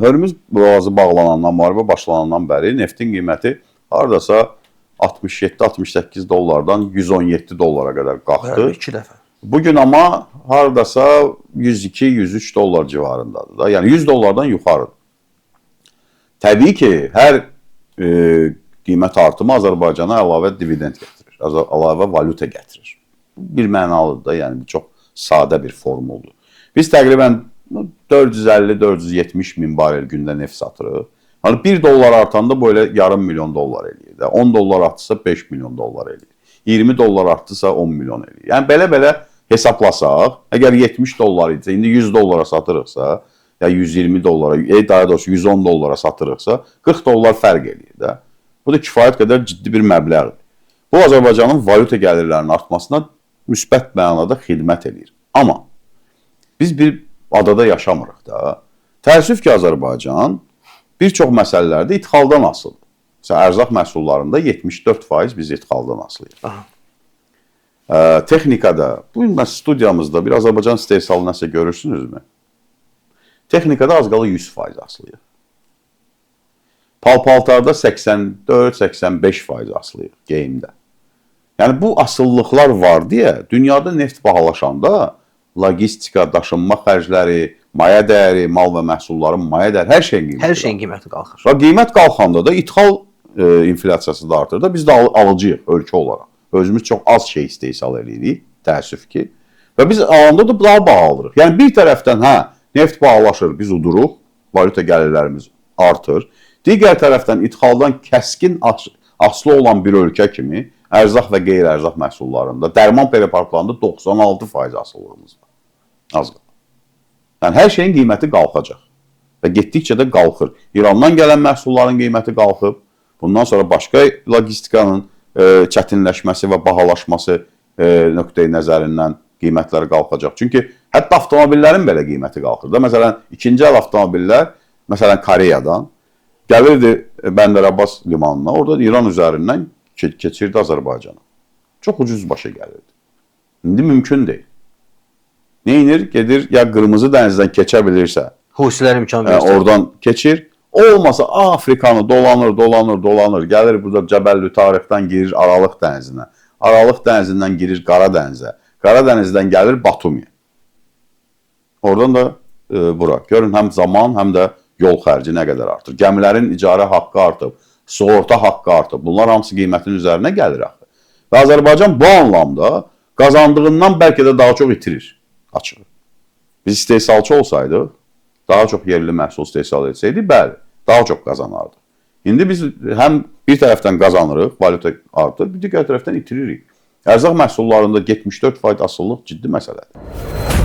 Hörmüz boğazı bağlanandan, müharibə başlanandan bəri neftin qiyməti hardasa 67-68 dollardan 117 dollara qədər qalxdı. 2 dəfə. Bugün amma hardasa 102-103 dollar civarındadır da. Yəni 100 dollardan yuxarıdır. Təbii ki, hər qiymət artımı Azərbaycana əlavə dividend gətirir, əlavə valyuta gətirir. Bir mənalıdır da, yəni çox sadə bir formuldur. Biz təqribən 450-470 min barel gündə neft satırıq. Hani 1 dollar artanda böyle yarım milyon dollar eləyir. 10 dollar artsa 5 milyon dollar eləyir. 20 dollar artsa 10 milyon eləyir. Yəni belə hesablasaq, əgər 70 dollar idisə, indi 100 dollara satırıqsa, ya 120 dollara, daha doğrusu 110 dollara satırıqsa, 40 dollar fərq eləyir də. Bu da kifayət qədər ciddi bir məbləğdir. Bu Azərbaycanın valyuta gəlirlərinin artmasına müsbət mənada xidmət eləyir. Amma biz bir adada yaşamırıq da. Təəssüf ki, Azərbaycan bir çox məsələlərdə idxaldan asılıdır. Məsələn, ərzaq məhsullarında 74% biz idxaldan asılıyıq. Texnikada, bugün studiyamızda bir Azərbaycan istehsalı nəsə görürsünüzmü? Texnikada az qala 100% asılıyıq. Pal-paltarda 84-85% asılıyıq geyimdə. Yəni bu asıllıqlar var deyə dünyada neft bahalaşanda logistika, daşınma xərcləri, maya dəyəri, mal və məhsulların maya dəyəri, hər şeyin qiyməti qalxır. Və qiymət qalxanda da ithal inflyasiyası da artır da biz də alıcıyıq ölkə olaraq. Özümüz çox az şey istehsal edirik, təəssüf ki. Və biz alanda da daha bahalırıq. Yəni bir tərəfdən neft bahalaşır, biz uduruq, valyuta gəlirlərimiz artır. Digər tərəfdən ithaldan kəskin asılı olan bir ölkə kimi ərzaq və qeyri-ərzaq məhsullarında, dərman preparatlarında 96% asılılığımız var. Az qalır. Yəni hər şeyin qiyməti qalxacaq və getdikcə də qalxır. İrandan gələn məhsulların qiyməti qalxıb, bundan sonra başqa logistikanın çətinləşməsi və bahalaşması nöqteyi nəzərindən qiymətləri qalxacaq. Çünki hətta avtomobillərin belə qiyməti qalxır da. Məsələn, ikinci əl avtomobillər, məsələn, Koreyadan gəlirdi Bəndər Abbas limanına, orada İran üzərindən keçirdi Azərbaycana. Çox ucuz başa gəlirdi. İndi mümkün deyil. Neynir? Gedir, ya qırmızı dənizdən keçə bilirsə, Husilər imkan verirsə, oradan keçir. O olmasa Afrikanı dolanır, gəlir burada Cəbəlli Tarixdən girir Aralıq dənizinə. Aralıq dənizindən girir Qara dənizə. Qara dənizdən gəlir Batumiyə. Oradan da bura. Görün, həm zaman, həm də yol xərci nə qədər artır. Gəmilərin icarə haqqı artıb, sığorta haqqı artıb. Bunlar hamısı qiymətin üzərinə gəlir axı. Və Azərbaycan bu anlamda qazandığından bəlkə də daha çox itirir. Açıq. Biz istehsalçı olsaydıq, daha çox yerli məhsul istehsal etsəydik, bəli, daha çox qazanardıq. İndi biz həm bir tərəfdən qazanırıq, valyuta artır, bir digər tərəfdən itiririk. Ərzaq məhsullarında 74% asıllıq ciddi məsələdir.